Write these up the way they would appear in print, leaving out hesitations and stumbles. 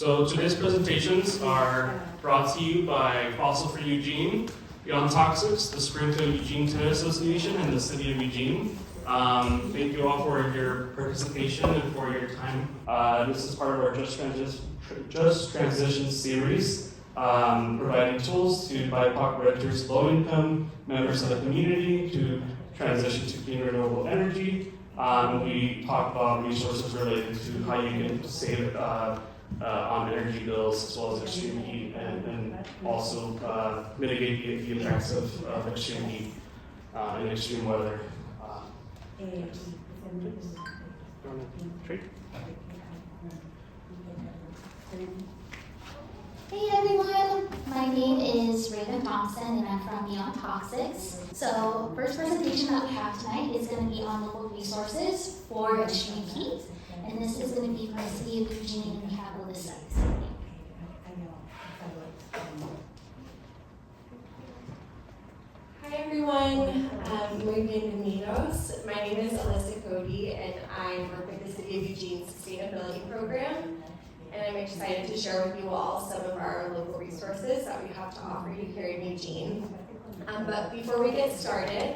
So today's presentations are brought to you by Fossil Free Eugene, Beyond Toxics, the Springfield-Eugene Tenants Association, and the City of Eugene. Thank you all for your participation and for your time. This is part of our Just Transition series, providing tools to BIPOC renters, low-income members of the community to transition to clean renewable energy. We talk about resources related to how you can save on energy bills as well as extreme heat and also mitigate the effects of extreme heat and extreme weather. Hey everyone, my name is Raven Thompson and I'm from Beyond Toxics. So first presentation that we have tonight is going to be on local resources for extreme heat. And this is going to be from the City of Eugene, and we have a list of these. Hi everyone, muy bienvenidos. My name is Alyssa Cody and I work with the City of Eugene Sustainability Program. And I'm excited to share with you all some of our local resources that we have to offer you here in Eugene. But before we get started,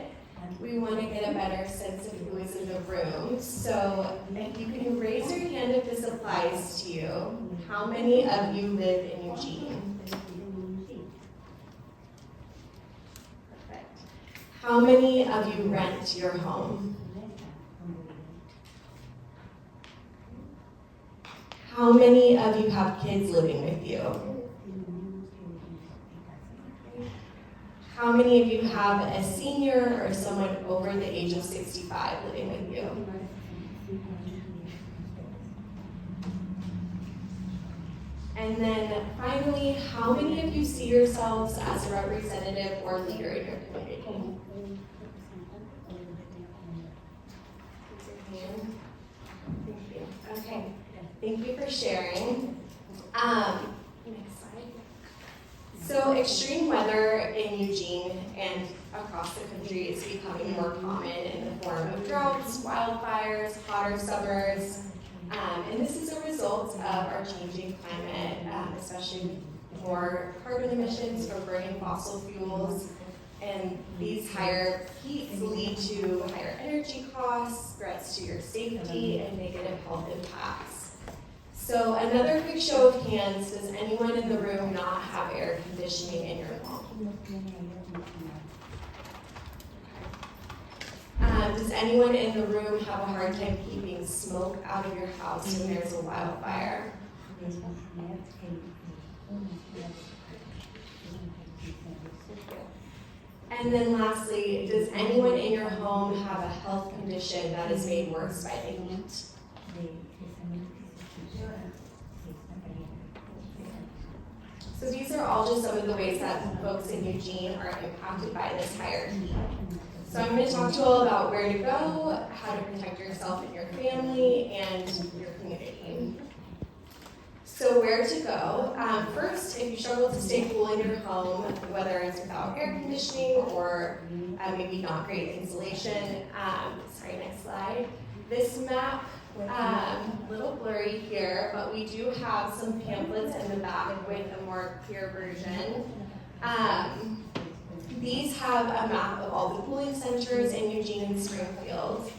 we want to get a better sense of who is in the room. So if you can raise your hand if this applies to you. How many of you live in Eugene? Perfect. How many of you rent your home? How many of you have kids living with you? How many of you have a senior or someone over the age of 65 living with you? And then finally, how many of you see yourselves as a representative or leader in your community? Raise your hand. Thank you. Okay. Thank you for sharing. Next slide. So extreme weather in Eugene and across the country is becoming more common in the form of droughts, wildfires, hotter summers, and this is a result of our changing climate, especially more carbon emissions from burning fossil fuels. And these higher heats lead to higher energy costs, threats to your safety, and negative health impacts. So another quick show of hands, does anyone in the room not have air conditioning in your home? Does anyone in the room have a hard time keeping smoke out of your house when there's a wildfire? And then lastly, does anyone in your home have a health condition that is made worse by the heat? So these are all just some of the ways that folks in Eugene are impacted by this higher heat. So I'm going to talk to you all about where to go, how to protect yourself and your family, and your community. So where to go? First, if you struggle to stay cool in your home, whether it's without air conditioning or maybe not great insulation, sorry, next slide. This map, a little blurry here, but we do have some pamphlets in the back with a more clear version. These have a map of all the cooling centers in Eugene and Springfield.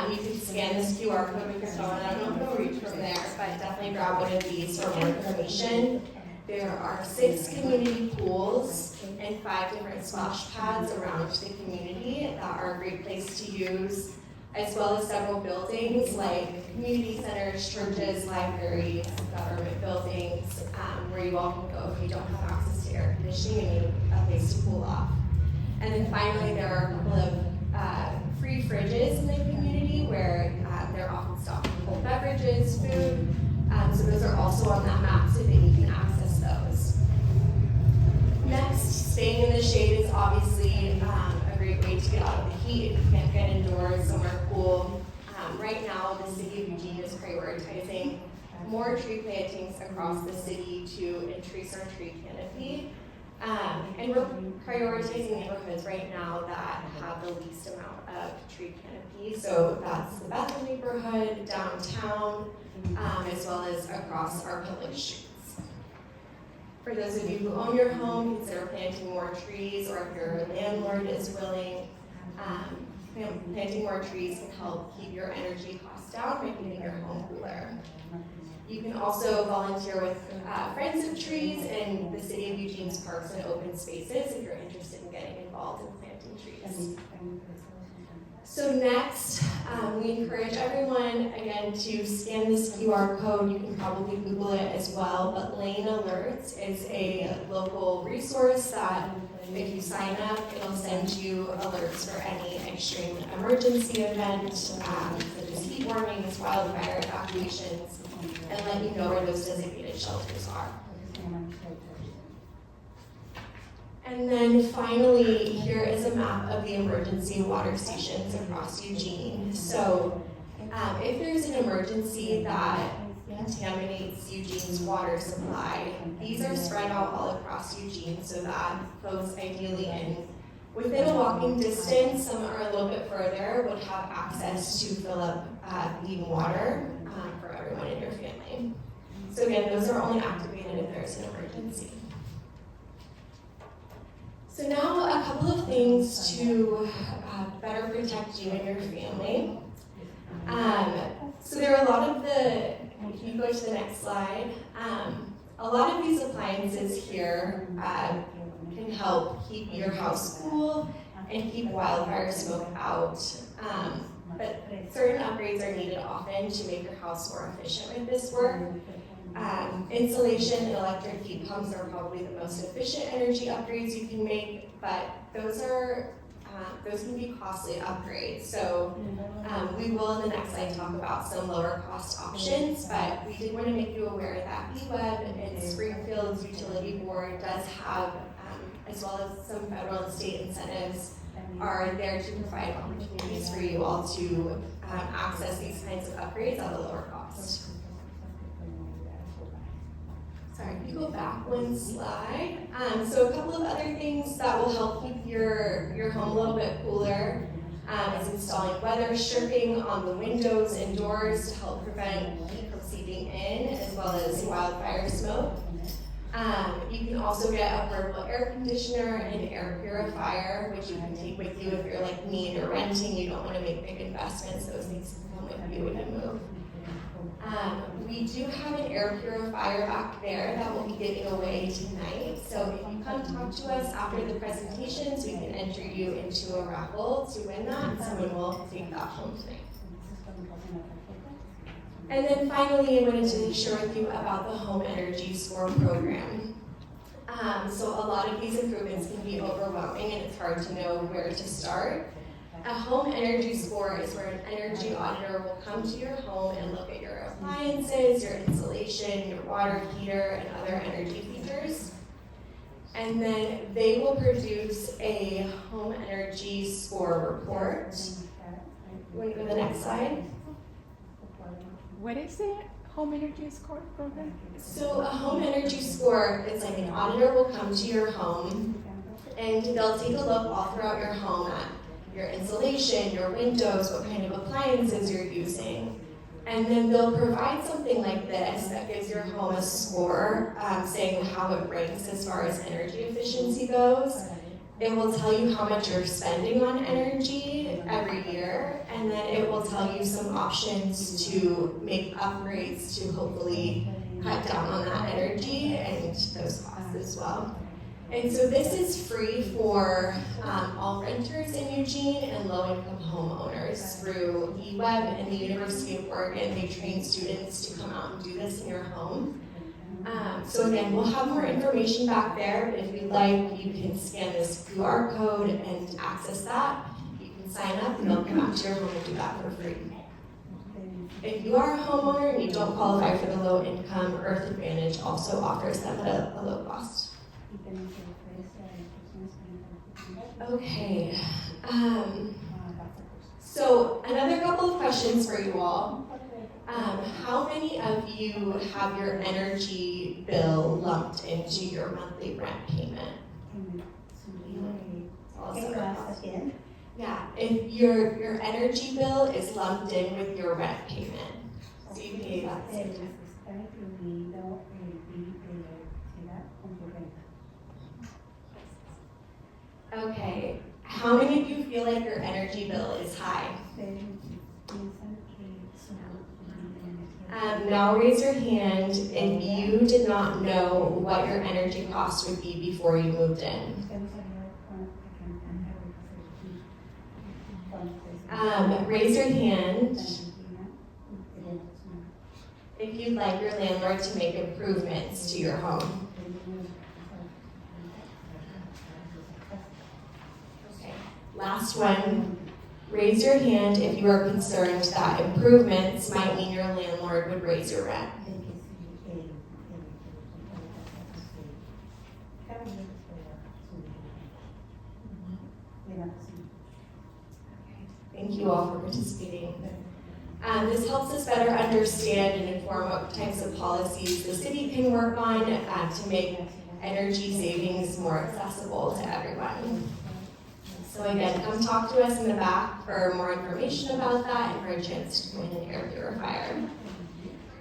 You can scan this QR code with your phone. I don't know if it'll reach from there, but definitely grab one of these for more information. There are 6 community pools and 5 different splash pads around the community that are a great place to use, as well as several buildings like community centers, churches, libraries, government buildings, where you all can go if you don't have access to air conditioning and need a place to cool off. And then finally, there are a couple of free fridges in the community where they're often stocked with cold beverages, food. So those are also on that map so that you can access those. Next, staying in the shade is obviously a great way to get out of the heat if you can't get indoors, somewhere cool. Right now, the City of Eugene is prioritizing more tree plantings across the city to increase our tree canopy. And we're prioritizing neighborhoods right now that have the least amount of tree canopy. So that's the Bethel neighborhood, downtown, as well as across our public streets. For those of you who own your home, consider planting more trees, or if your landlord is willing, planting more trees can help keep your energy costs down by keeping your home cooler. You can also volunteer with Friends of Trees in the City of Eugene's parks and open spaces if you're interested in getting involved in planting trees. So next, we encourage everyone, again, to scan this QR code. You can probably Google it as well, but Lane Alerts is a local resource that if you sign up, it'll send you alerts for any extreme emergency event, such as heat warnings, wildfire evacuations, and let you know where those designated shelters are. And then finally, here is a map of the emergency water stations across Eugene. So if there's an emergency that contaminates Eugene's water supply, these are spread out all across Eugene so that folks ideally within a walking distance, some are a little bit further, would have access to fill up clean water for everyone in your family. So again, those are only activated if there's an emergency. So now a couple of things to better protect you and your family. So there are a lot of if you go to the next slide, a lot of these appliances here can help keep your house cool and keep wildfire smoke out. But certain upgrades are needed often to make your house more efficient with this work. Insulation and electric heat pumps are probably the most efficient energy upgrades you can make, but those can be costly upgrades. So we will in the next slide talk about some lower cost options, but we did want to make you aware that EWEB and Springfield's utility board does have, as well as some federal and state incentives, are there to provide opportunities for you all to access these kinds of upgrades at a lower cost. Sorry, if you go back one slide. So a couple of other things that will help keep your home a little bit cooler is installing weather stripping on the windows and doors to help prevent heat from seeping in, as well as wildfire smoke. You can also get a portable air conditioner and air purifier, which you can take with you if you're like me and you're renting, you don't want to make big investments, those things can come with you when you move. We do have an air purifier back there that we'll be giving away tonight. So if you come talk to us after the presentations, we can enter you into a raffle to win that, and someone will take that home tonight. And then finally, I wanted to share with you about the Home Energy Score program. So a lot of these improvements can be overwhelming and it's hard to know where to start. A home energy score is where an energy auditor will come to your home and look at your appliances, your insulation, your water heater, and other energy features. And then they will produce a home energy score report. You want to go to the next slide? What is it? Home energy score program? So a home energy score, it's like an auditor will come to your home and they'll take a look all throughout your home at your insulation, your windows, what kind of appliances you're using. And then they'll provide something like this that gives your home a score saying how it ranks as far as energy efficiency goes. It will tell you how much you're spending on energy every year, and then it will tell you some options to make upgrades to hopefully cut down on that energy and those costs as well. And so this is free for all renters in Eugene and low-income homeowners through EWEB and the University of Oregon. They train students to come out and do this in your home. So again, we'll have more information back there, but if you'd like, you can scan this QR code and access that. You can sign up and they'll come out to your home and do that for free. If you are a homeowner and you don't qualify for the low-income, Earth Advantage also offers them at a low cost. Okay, so another couple of questions for you all. How many of you have your energy bill lumped into your monthly rent payment? I'll set that up. Yeah, if your energy bill is lumped in with your rent payment, so you pay that at the same time. Okay, how many of you feel like your energy bill is high? Now raise your hand if you did not know what your energy cost would be before you moved in. Raise your hand if you'd like your landlord to make improvements to your home. Okay. Last one. Raise your hand if you are concerned that improvements might mean your landlord would raise your rent. Thank you all for participating. This helps us better understand and inform what types of policies the city can work on to make energy savings more accessible to everyone. So again, come talk to us in the back for more information about that and for a chance to win an air purifier.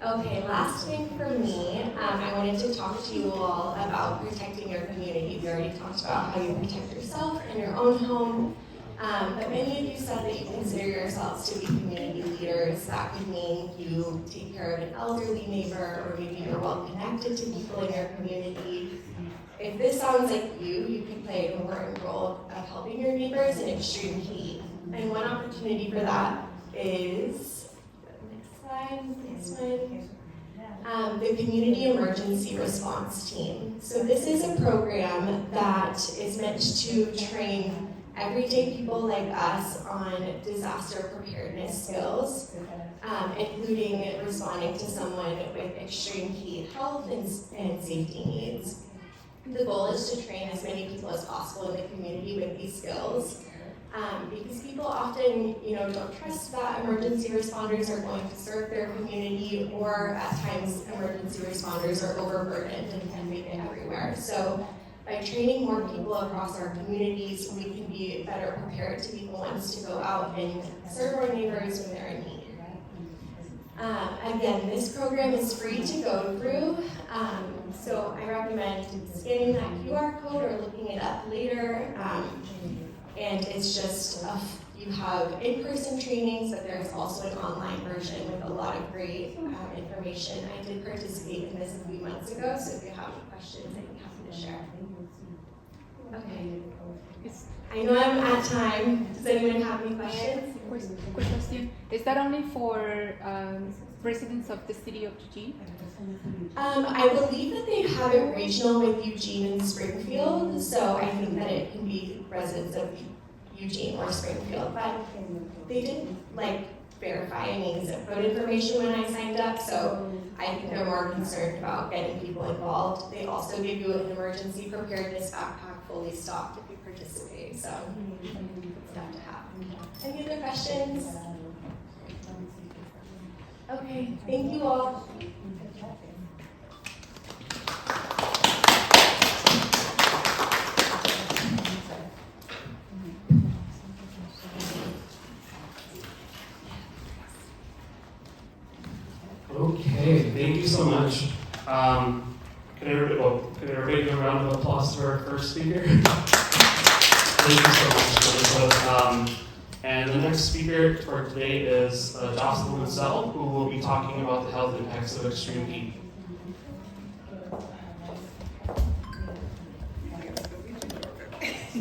Okay, last thing for me, I wanted to talk to you all about protecting your community. We already talked about how you protect yourself and your own home. But many of you said that you consider yourselves to be community leaders. That could mean you take care of an elderly neighbor, or maybe you're well connected to people in your community. If this sounds like you can play an important role of helping your neighbors in extreme heat. And one opportunity for that is, next one. The Community Emergency Response Team. So this is a program that is meant to train everyday people like us on disaster preparedness skills, including responding to someone with extreme heat health and safety needs. The goal is to train as many people as possible in the community with these skills, because people often, don't trust that emergency responders are going to serve their community, or at times emergency responders are overburdened and can make it everywhere. So by training more people across our communities, we can be better prepared to be the ones to go out and serve our neighbors when they're in need. Again, this program is free to go through, so I recommend scanning that QR code or looking it up later. And it's just, you have in-person trainings, but there's also an online version with a lot of great information. I did participate in this a few months ago, so if you have any questions, I'd be happy to share. Okay. I know I'm at time. Does anyone have any questions? Quick question. Is that only for residents of the city of Eugene? I believe that they have it regional with Eugene and Springfield, so I think that it can be residents of Eugene or Springfield, but they didn't verify any zip code information when I signed up, so I think they're more concerned about getting people involved. They also give you an emergency preparedness backpack fully stocked if you participate, so it's stuff to have. Any other questions? Okay, thank you all. Okay, thank you so much. Can everybody give a round of applause to our first speaker? Thank you so much, Melissa. And the next speaker for today is Jocelyn Mansell, who will be talking about the health impacts of extreme heat.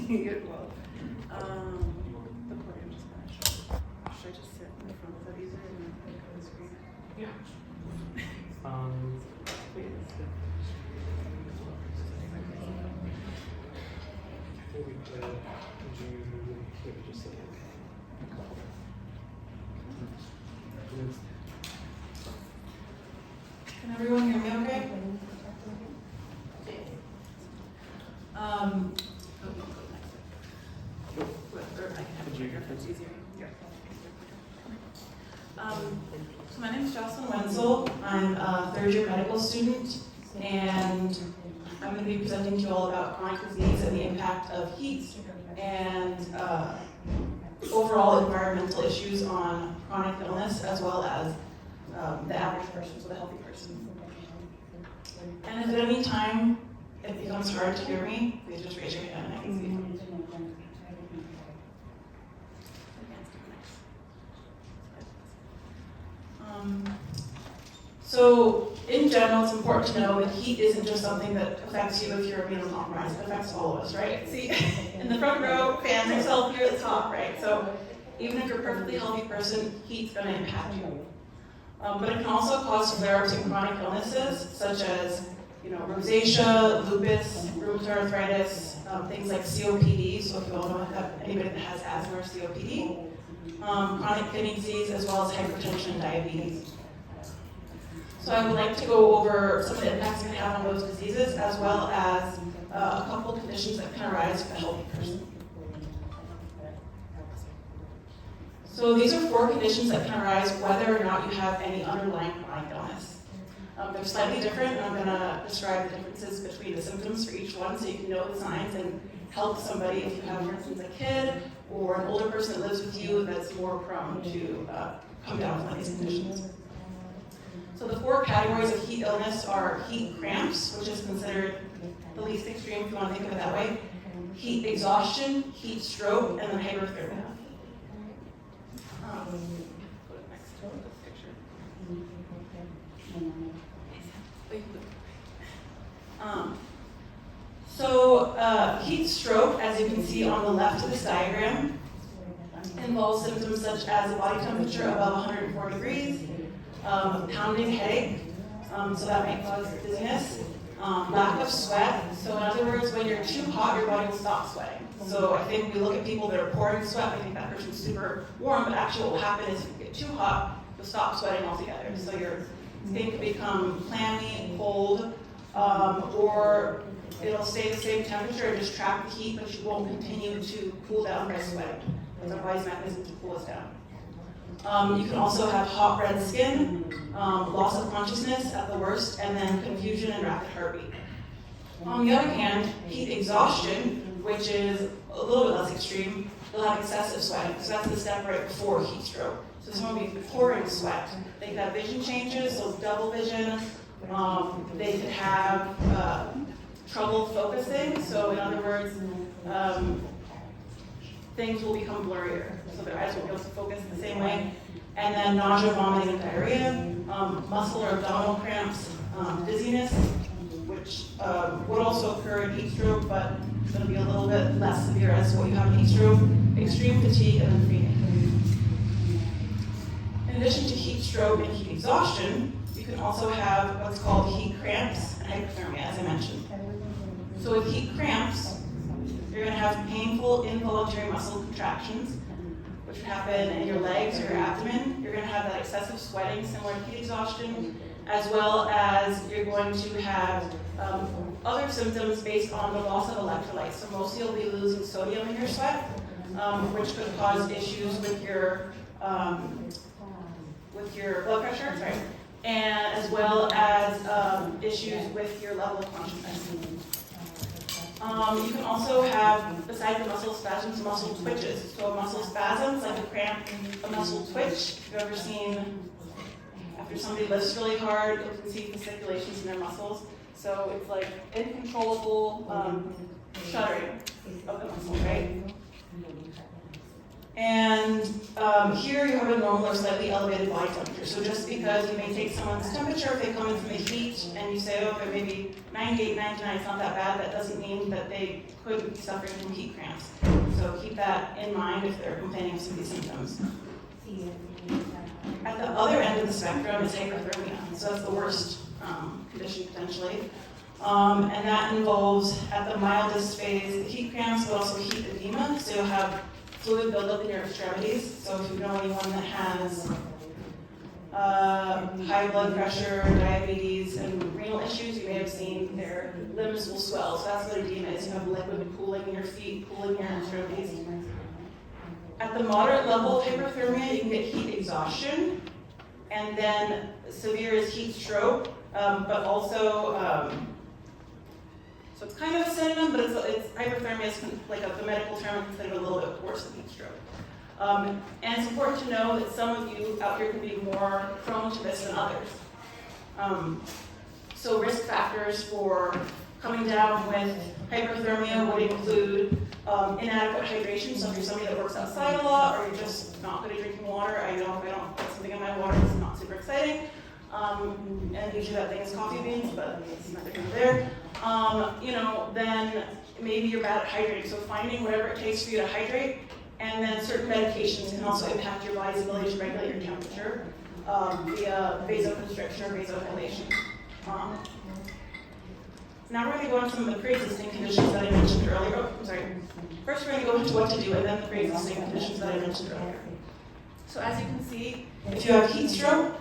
Good. Well, the podium just finished. Should I just sit in the front? Is that easier than the screen? Yeah. Can everyone hear me okay? So my name is Jocelyn Wenzel. I'm a third-year medical student, and I'm going to be presenting to you all about chronic disease and the impact of heat and overall environmental issues on chronic illness, as well as the average person, so the healthy person. And if at any time it becomes hard to hear me, please just raise your hand and I can see you. So in general, it's important to know that heat isn't just something that affects you if you're immunocompromised. It affects all of us, right? See, in the front row, fans yourself here at the top, right? So even if you're a perfectly healthy person, heat's going to impact you. But it can also cause flare-ups in chronic illnesses, such as rosacea, lupus, rheumatoid arthritis, things like COPD. So if you all know anybody that has asthma or COPD, chronic kidney disease, as well as hypertension and diabetes. So I would like to go over some of the impacts it can have on those diseases, as well as a couple conditions that can arise for a healthy person. So these are 4 conditions that can arise whether or not you have any underlying chronic illness. They're slightly different, and I'm going to describe the differences between the symptoms for each one so you can know the signs and help somebody if you have, for instance, a kid or an older person that lives with you that's more prone to come down with one of these conditions. So the 4 categories of heat illness are heat cramps, which is considered the least extreme if you want to think of it that way, heat exhaustion, heat stroke, and then hyperthermia. Go to the next picture. Heat stroke, as you can see on the left of this diagram, involves symptoms such as a body temperature above 104 degrees, pounding headache, so that might cause dizziness, lack of sweat. So in other words, when you're too hot, your body will stop sweating. So I think we look at people that are pouring sweat, we think that person's super warm, but actually what will happen is if you get too hot, you'll stop sweating altogether. So your skin can become clammy, cold, or it'll stay the same temperature and just trap the heat, but you won't continue to cool down by sweating. There's a body's mechanism to cool us down. You can also have hot red skin, loss of consciousness at the worst, and then confusion and rapid heartbeat. On the other hand, heat exhaustion, which is a little bit less extreme, they'll have excessive sweating. So that's the step right before heat stroke. So someone will be pouring sweat. They could have vision changes, so double vision. They could have trouble focusing. So in other words, things will become blurrier. So their eyes won't be able to focus the same way. And then nausea, vomiting, and diarrhea, muscle or abdominal cramps, dizziness, which would also occur in heat stroke, but it's going to be a little bit less severe as what you have in heat stroke, extreme fatigue, and then fainting. In addition to heat stroke and heat exhaustion, you can also have what's called heat cramps and hyperthermia, as I mentioned. So with heat cramps, you're going to have painful involuntary muscle contractions, which would happen in your legs or your abdomen. You're going to have that excessive sweating, similar to heat exhaustion, as well as you're going to have other symptoms based on the loss of electrolytes. So mostly you'll be losing sodium in your sweat, which could cause issues with your blood pressure, and as well as issues with your level of consciousness. You can also have, besides the muscle spasms, muscle twitches. So muscle spasms, like a cramp, a muscle twitch. If you've ever seen, after somebody lifts really hard, you can see fasciculations in their muscles. So it's like uncontrollable shuddering of the muscle, right? And here you have a normal or slightly elevated body temperature. So just because you may take someone's temperature if they come in from the heat and you say, oh, they're maybe 98, 99, it's not that bad, that doesn't mean that they could be suffering from heat cramps. So keep that in mind if they're complaining of some of these symptoms. At the other end of the spectrum is hyperthermia. So that's the worst condition potentially. And that involves, at the mildest phase, heat cramps, but also heat edema. So you'll have fluid buildup in your extremities. So if you know anyone that has high blood pressure, diabetes, and renal issues, you may have seen their limbs will swell. So that's what edema is. You have liquid pooling in your feet, pooling in your extremities. At the moderate level of hyperthermia, you can get heat exhaustion, and then severe is heat stroke, but also, so it's kind of a synonym, but it's hyperthermia is like the medical term considered a little bit worse than heat stroke. And it's important to know that some of you out here can be more prone to this than others. So risk factors for coming down with hyperthermia would include inadequate hydration. So if you're somebody that works outside a lot, or you're just not good at drinking water, I know if I don't put something in my water, it's not super exciting. And usually that thing is coffee beans, but it's neither here nor there. Then maybe you're bad at hydrating. So finding whatever it takes for you to hydrate, and then certain medications can also impact your body's ability to regulate your temperature via vasoconstriction or vasodilation. Now we're going to go into some of the pre-existing conditions that I mentioned earlier. Oh, I'm sorry. First we're going to go into what to do, and then the pre-existing conditions that I mentioned earlier. So as you can see, if you have heat stroke,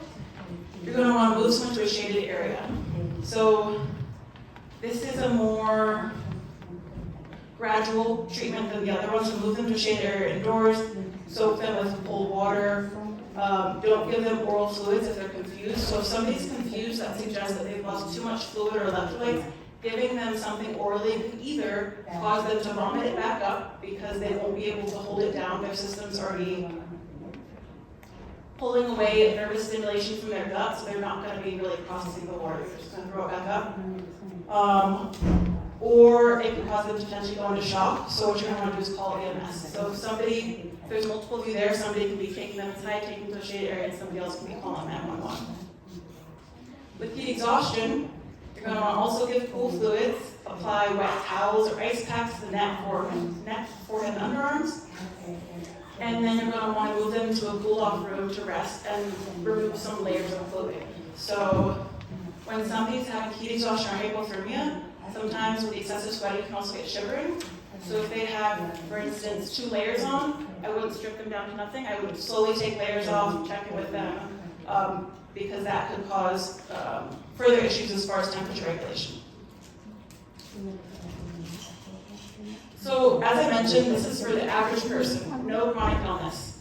you're going to want to move someone to a shaded area. So this is a more gradual treatment than the other one. So move them to a shaded area indoors, soak them with cold water. Don't give them oral fluids if they're confused. So if somebody's confused, that suggests that they've lost too much fluid or electrolytes. Giving them something orally could either cause them to vomit it back up because they won't be able to hold it down. Their system's already pulling away nervous stimulation from their gut, so they're not going to be really processing the water. They're just going to throw it back up. Or it could cause them to potentially go into shock. So what you're going to want to do is call EMS. So if there's multiple of you there, somebody can be taking them inside, taking them to a shaded area, and somebody else can be calling 911. With heat exhaustion, you're going to want to also give cool fluids, apply wet towels or ice packs to the neck, forehead, and underarms. And then you're going to want to move them to a cool-off room to rest and remove some layers of clothing. So when somebody's having heat exhaustion or hypothermia, sometimes with the excessive sweating you can also get shivering. So if they have, for instance, 2 layers on, I wouldn't strip them down to nothing. I would slowly take layers off, check in with them, because that could cause further issues as far as temperature regulation. So as I mentioned, this is for the average person, no chronic illness.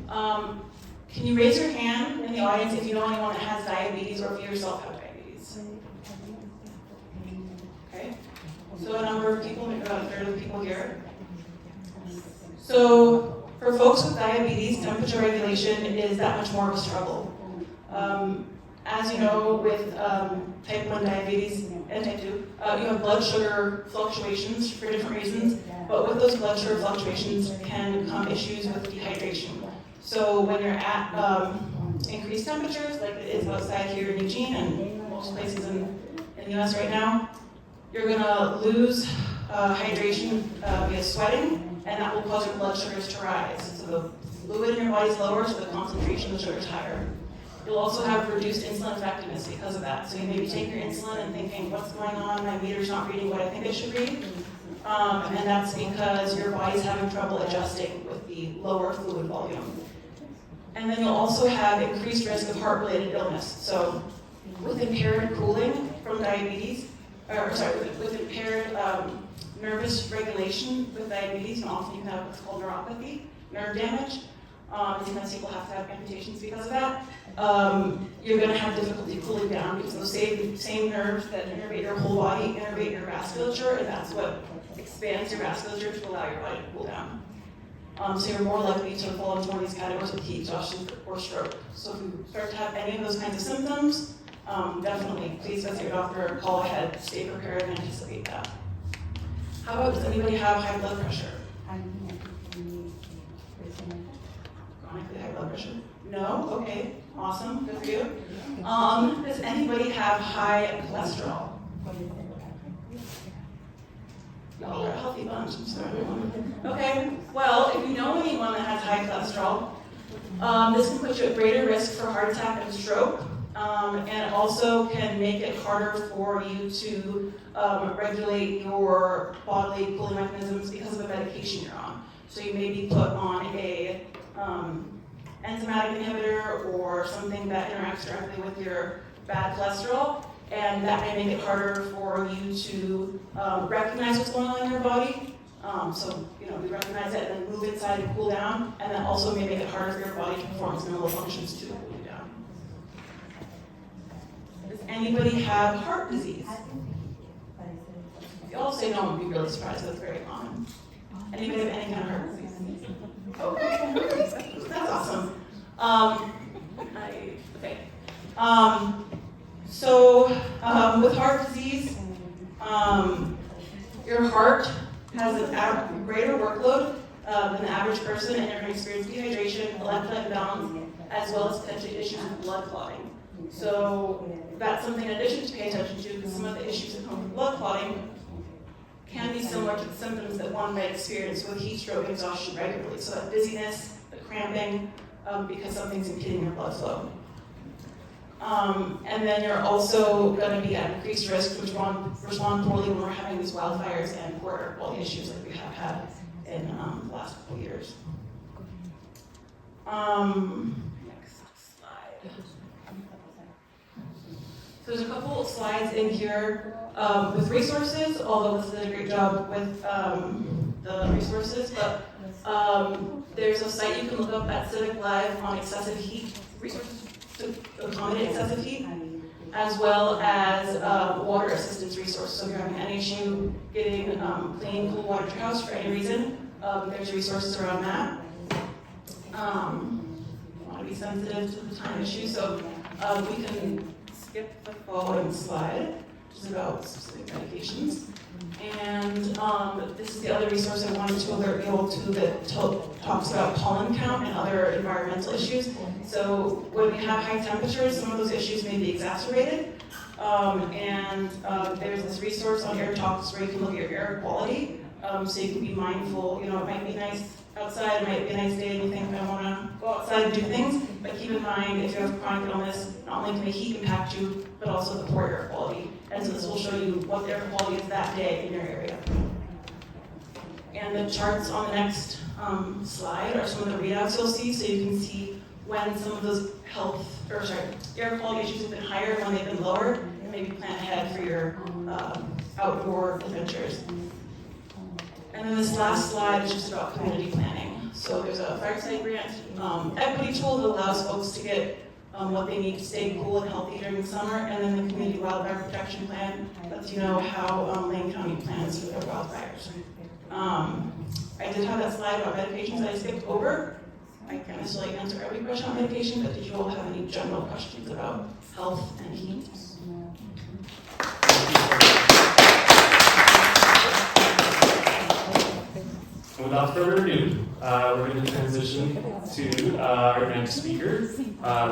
Can you raise your hand in the audience if you know anyone that has diabetes or if you yourself have diabetes? Okay, so a number of people, maybe about a third of the people here. So for folks with diabetes, temperature regulation is that much more of a struggle. As you know, with type 1 diabetes and type 2, you have blood sugar fluctuations for different reasons, but with those blood sugar fluctuations can come issues with dehydration. So when you're at increased temperatures, like it is outside here in Eugene and most places in the US right now, you're going to lose hydration via sweating, and that will cause your blood sugars to rise. So the fluid in your body is lower, so the concentration of the sugar is higher. You'll also have reduced insulin effectiveness because of that. So you may be taking your insulin and thinking, what's going on? My meter's not reading what I think it should read. And that's because your body's having trouble adjusting with the lower fluid volume. And then you'll also have increased risk of heart-related illness. So with impaired cooling from diabetes, with impaired nervous regulation with diabetes, and often you can have what's called neuropathy, nerve damage. Sometimes people have to have amputations because of that. You're going to have difficulty cooling down because those same nerves that innervate your whole body innervate your vasculature, and that's what expands your vasculature to allow your body to cool down. So you're more likely to fall into one of these categories of heat exhaustion or stroke. So if you start to have any of those kinds of symptoms, definitely please visit your doctor, call ahead, stay prepared, and anticipate that. How about, does anybody have high blood pressure? Chronically high blood pressure? No? Okay, awesome, good for you. Does anybody have high cholesterol? Y'all are a healthy bunch, I'm sorry. Okay, well, if you know anyone that has high cholesterol, this can put you at greater risk for heart attack and stroke, and it also can make it harder for you to regulate your bodily cooling mechanisms because of the medication you're on. So you may be put on a enzymatic inhibitor or something that interacts directly with your bad cholesterol, and that may make it harder for you to recognize what's going on in your body. So, you recognize it and then move inside and cool down, and that also may make it harder for your body to perform its normal functions to cool you down. Does Anybody have heart disease? If you all say no, I'd be really surprised. That's very common. Anybody have any kind of heart disease? Okay, that's awesome. Okay. With heart disease, your heart has a greater workload than the average person, and you're going to experience dehydration, electrolyte imbalance, as well as potentially issues with blood clotting. So that's something in addition to pay attention to, because some of the issues that come from blood clotting can be similar to the symptoms that one might experience with heat stroke and exhaustion regularly. So that dizziness, the cramping, because something's impeding your blood flow. And then you're also going to be at increased risk to respond poorly when we're having these wildfires and poor air quality issues like we have had in the last couple of years. Next slide. So there's a couple of slides in here with resources, although this did a great job with the resources, but there's a site you can look up at Civic Live on excessive heat resources to accommodate excessive heat, as well as water assistance resource. So if you're having any issue getting clean, cool water to your house for any reason, there's resources around that. I want to be sensitive to the time issue, so we can skip the following slide, which is about specific medications. And this is the other resource I wanted to alert you all to that talks about pollen count and other environmental issues. So when we have high temperatures, some of those issues may be exacerbated. There's this resource on Air Talks where you can look at your air quality, so you can be mindful. You know, it might be nice outside, it might be a nice day and you think, I want to go outside and do things, but keep in mind if you have chronic illness, not only can the heat impact you, but also the poor air quality. And so this will show you what the air quality is that day in your area. And the charts on the next slide are some of the readouts you'll see, so you can see when some of those air quality issues have been higher, when they've been lower, and maybe plan ahead for your outdoor adventures. And then this last slide is just about community planning. So there's a fireside grant equity tool that allows folks to get what they need to stay cool and healthy during the summer, and then the community wildfire protection plan lets you know how Lane County plans for their wildfires. I did have that slide about medications that I skipped over. I can't necessarily answer every question on medication, but did you all have any general questions about health and heat? Without further ado, we're going to transition to our next speaker,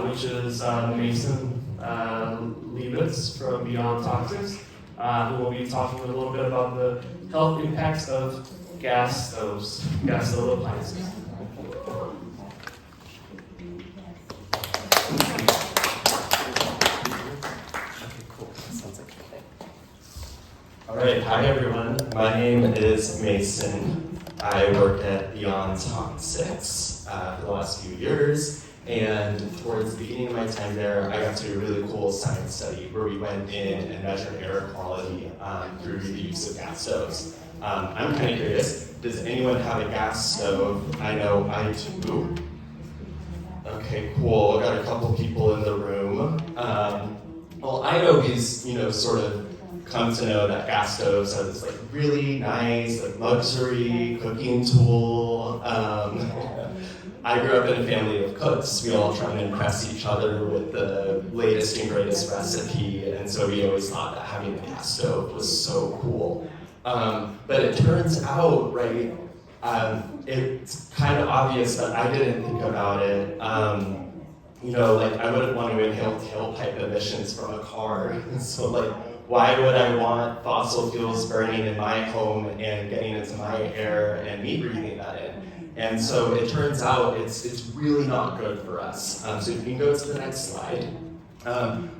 which is Mason Leibitz from Beyond Toxics, who will be talking a little bit about the health impacts of gas stove appliances. All right, hi everyone. My name is Mason. I work at Beyond Toxics for the last few years, and towards the beginning of my time there, I got to do a really cool science study where we went in and measured air quality through the use of gas stoves. I'm kind of curious, does anyone have a gas stove? I know I do. Okay, cool. I got a couple people in the room. Well, I know he's, sort of come to know that gas stoves are this really nice luxury cooking tool. I grew up in a family of cooks. We all try to impress each other with the latest and greatest recipe, and so we always thought that having a gas stove was so cool. But it turns out, right, it's kind of obvious that I didn't think about it. I wouldn't want to inhale tailpipe emissions from a car. So why would I want fossil fuels burning in my home and getting into my air and me breathing that in? And so it turns out it's really not good for us. So if you can go to the next slide.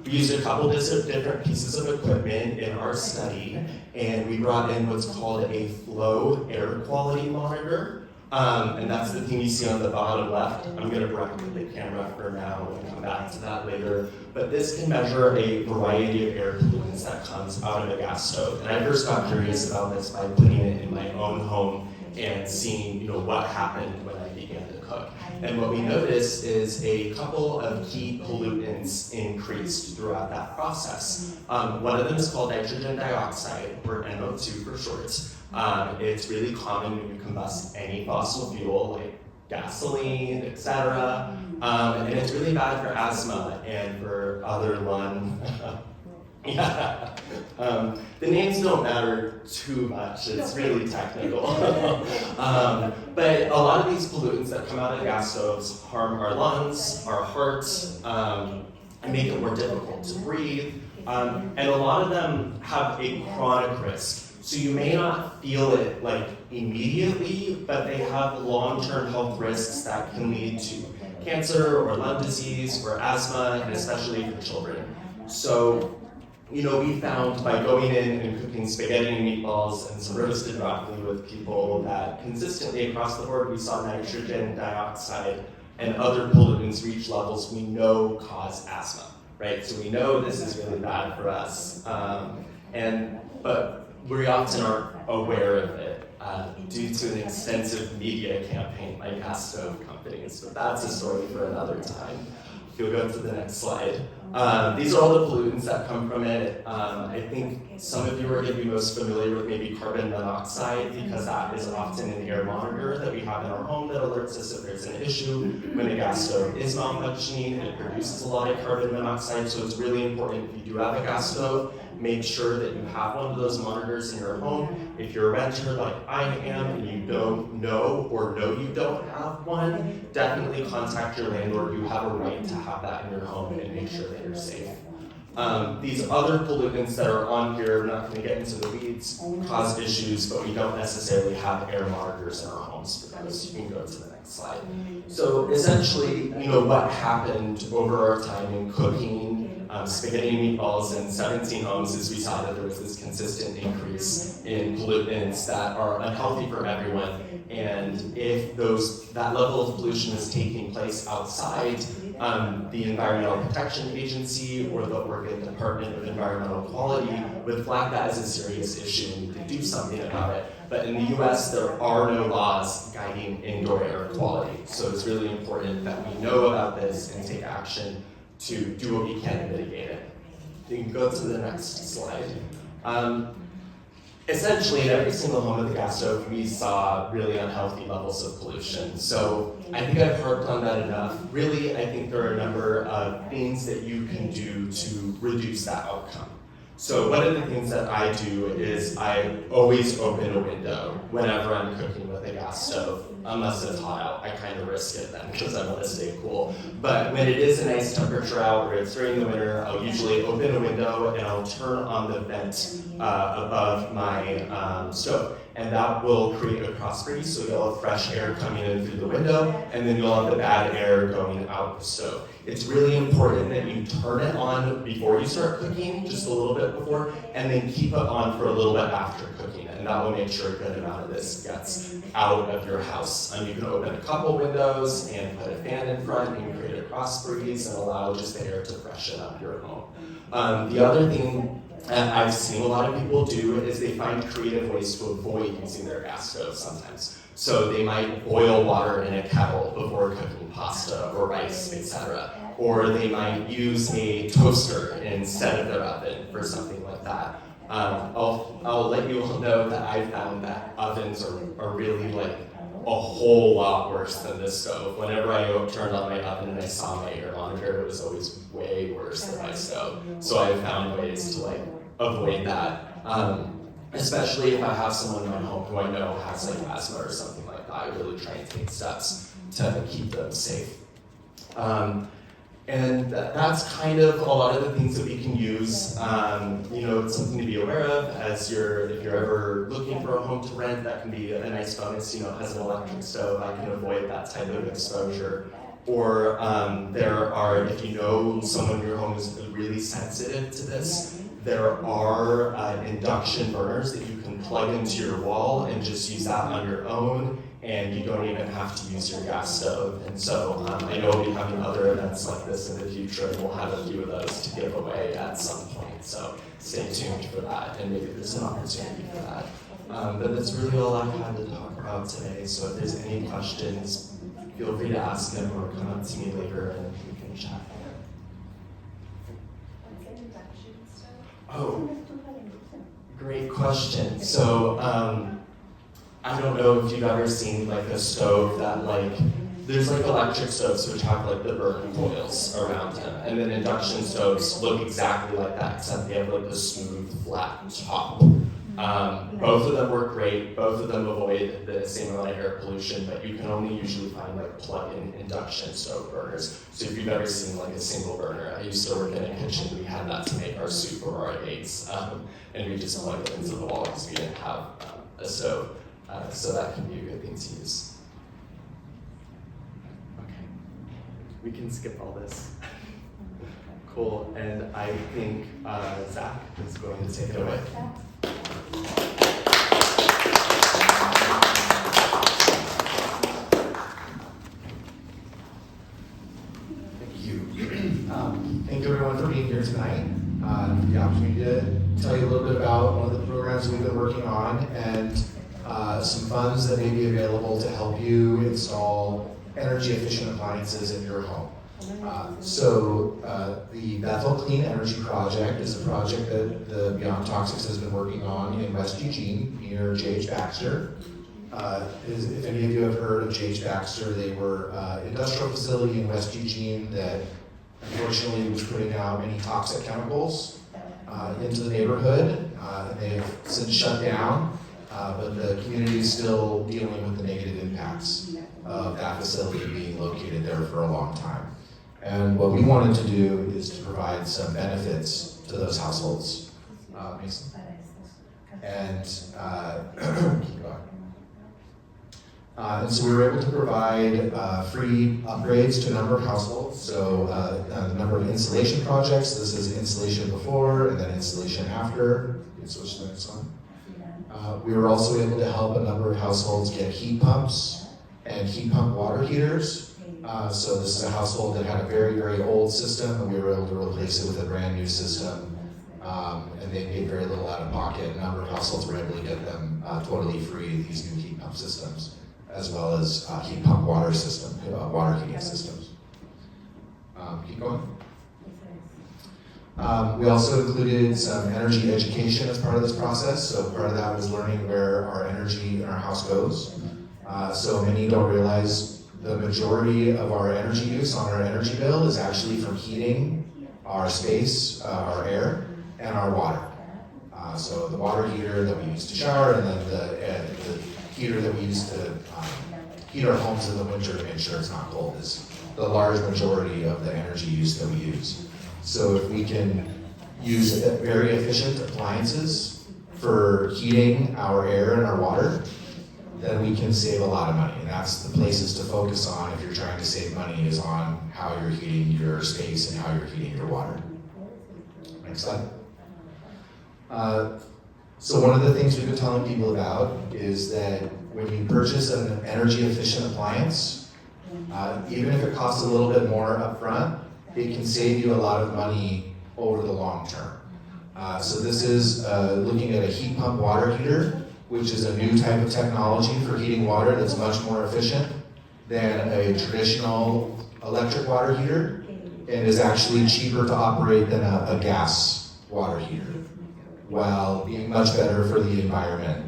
We used a couple different pieces of equipment in our study, and we brought in what's called a flow air quality monitor. And that's the thing you see on the bottom left. I'm going to bracket the camera for now and come back to that later. But this can measure a variety of air pollutants that comes out of a gas stove. And I first got curious about this by putting it in my own home and seeing, what happened when I began to cook. And what we noticed is a couple of key pollutants increased throughout that process. One of them is called nitrogen dioxide, or NO2 for short. It's really common when you combust any fossil fuel, like gasoline, etc. And it's really bad for asthma and for other lung. Yeah. The names don't matter too much, it's really technical. But a lot of these pollutants that come out of gas stoves harm our lungs, our hearts, and make it more difficult to breathe. And a lot of them have a chronic risk. So you may not feel it immediately, but they have long-term health risks that can lead to cancer or lung disease or asthma, and especially for children. So, we found by going in and cooking spaghetti and meatballs and some roasted broccoli with people that consistently across the board we saw nitrogen dioxide and other pollutants reach levels we know cause asthma, right? So we know this is really bad for us, but we often aren't aware of it due to an extensive media campaign by gas stove companies, but that's a story for another time. If you'll go to the next slide. These are all the pollutants that come from it. I think some of you are going to be most familiar with maybe carbon monoxide, because that is often an air monitor that we have in our home that alerts us if there's an issue. When a gas stove is malfunctioning, it produces a lot of carbon monoxide, so it's really important if you do have a gas stove, make sure that you have one of those monitors in your home. If you're a renter like I am and you don't know or know you don't have one, definitely contact your landlord. You have a right to have that in your home and make sure that you're safe. These other pollutants that are on here, I'm not going to get into the weeds, cause issues, but we don't necessarily have air monitors in our homes for those. You can go to the next slide. So essentially, what happened over our time in cooking spaghetti and meatballs in 17 homes is we saw that there was this consistent increase in pollutants that are unhealthy for everyone. And if that level of pollution is taking place outside, the Environmental Protection Agency or the Oregon Department of Environmental Quality would flag that as a serious issue and need to do something about it. But in the US, there are no laws guiding indoor air quality. So it's really important that we know about this and take action to do what we can to mitigate it. You can go to the next slide. Essentially, in every single home with a gas stove, we saw really unhealthy levels of pollution. So I think I've harped on that enough. Really, I think there are a number of things that you can do to reduce that outcome. So one of the things that I do is I always open a window whenever I'm cooking with a gas stove, unless it's hot out. I kind of risk it then because I want to stay cool. But when it is a nice temperature out or it's during the winter, I'll usually open a window and I'll turn on the vent above my stove. And that will create a cross breeze, so you'll have fresh air coming in through the window, and then you'll have the bad air going out the stove. It's really important that you turn it on before you start cooking, just a little bit before, and then keep it on for a little bit after cooking, and that will make sure a good amount of this gets out of your house. You can open a couple windows and put a fan in front and create a cross breeze and allow just the air to freshen up your home. The other thing I've seen a lot of people do is they find creative ways to avoid using their gas stove sometimes. So they might boil water in a kettle before cooking pasta or rice, etc. Or they might use a toaster instead of their oven for something like that. I'll let you all know that I found that ovens are really a whole lot worse than this stove. Whenever I turned on my oven and I saw my air monitor, it was always way worse than my stove. So I found ways to avoid that. Especially if I have someone in my home who I know has asthma or something like that, I really try and take steps to keep them safe. And that's kind of a lot of the things that we can use. It's something to be aware of if you're ever looking for a home to rent. That can be a nice bonus. It has an electric stove. I can avoid that type of exposure. Or if you know someone in your home is really sensitive to this, there are induction burners that you can plug into your wall and just use that on your own, and you don't even have to use your gas stove. And so I know we'll be having other events like this in the future, and we'll have a few of those to give away at some point. So stay tuned for that, and maybe there's an opportunity for that. But that's really all I had to talk about today. So if there's any questions, feel free to ask them or come up to me later and we can chat. Oh, great question. So I don't know if you've ever seen like a stove that there's like electric stoves which have like the burn coils around them, and then induction stoves look exactly like that, except they have like the smooth, flat top. Both of them work great. Both of them avoid the same amount of air pollution, but you can only usually find like plug-in induction stove burners. So if you've ever seen like a single burner, I used to work in a kitchen. We had that to make our soup or our eggs, and we just plugged it into the wall because we didn't have a stove. So that can be a good thing to use. We can skip all this. Cool, and I think Zach is going to take it away. Thank you. Thank you everyone for being here tonight, for the opportunity to tell you a little bit about one of the programs we've been working on and some funds that may be available to help you install energy efficient appliances in your home. The Bethel Clean Energy Project is a project that the Beyond Toxics has been working on in West Eugene near J.H. Baxter. If any of you have heard of J.H. Baxter, they were an industrial facility in West Eugene that unfortunately was putting out many toxic chemicals into the neighborhood. And they have since shut down, but the community is still dealing with the negative impacts of that facility being located there for a long time. And what we wanted to do is to provide some benefits to those households. Mason. And keep going. And so we were able to provide free upgrades to a number of households. So a number of installation projects. This is installation before and then installation after. You can switch to the next one. We were also able to help a number of households get heat pumps and heat pump water heaters. So this is a household that had a very, very old system, and we were able to replace it with a brand new system. And they paid very little out of pocket. A number of households were able to get them totally free, these new heat pump systems, as well as heat pump water heating systems. Keep going. We also included some energy education as part of this process. So part of that was learning where our energy in our house goes. So many don't realize the majority of our energy use on our energy bill is actually from heating our space, our air, and our water. So the water heater that we use to shower, and then the heater that we use to heat our homes in the winter to make sure it's not cold is the large majority of the energy use that we use. So if we can use very efficient appliances for heating our air and our water, then we can save a lot of money. And that's the places to focus on if you're trying to save money, is on how you're heating your space and how you're heating your water. Next slide. So one of the things we've been telling people about is that when you purchase an energy efficient appliance, even if it costs a little bit more upfront, it can save you a lot of money over the long term. So this is looking at a heat pump water heater, which is a new type of technology for heating water that's much more efficient than a traditional electric water heater, and is actually cheaper to operate than a gas water heater, while being much better for the environment.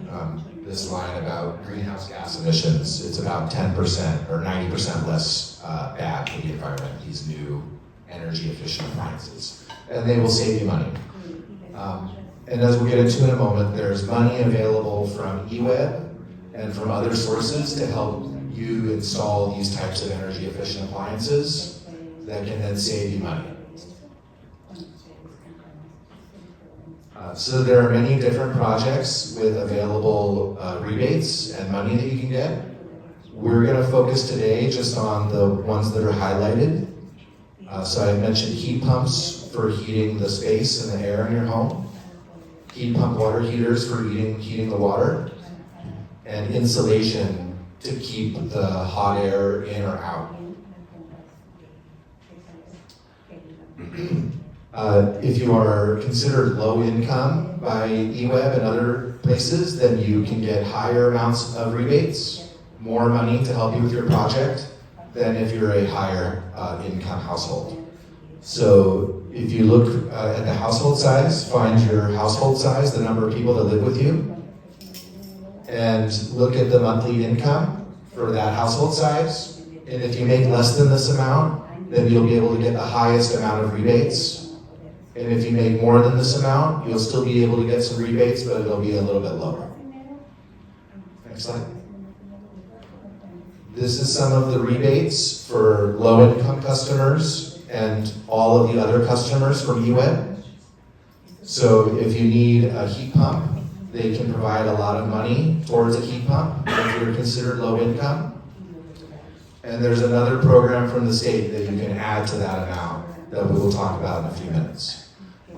This line about greenhouse gas emissions, it's about 10% or 90% less bad for the environment, these new energy efficient appliances. And they will save you money. And as we'll get into in a moment, there's money available from eWeb and from other sources to help you install these types of energy efficient appliances that can then save you money. So there are many different projects with available rebates and money that you can get. We're going to focus today just on the ones that are highlighted. So I mentioned heat pumps for heating the space and the air in your home, heat pump water heaters for heating the water, and insulation to keep the hot air in or out. If you are considered low income by eWeb and other places, then you can get higher amounts of rebates, more money to help you with your project than if you're a higher income household. So if you look at the household size, find your household size, the number of people that live with you, and look at the monthly income for that household size. And if you make less than this amount, then you'll be able to get the highest amount of rebates. And if you make more than this amount, you'll still be able to get some rebates, but it'll be a little bit lower. Next slide. This is some of the rebates for low-income customers and all of the other customers from eWeb. So if you need a heat pump, they can provide a lot of money towards a heat pump if you're considered low income. And there's another program from the state that you can add to that amount that we will talk about in a few minutes.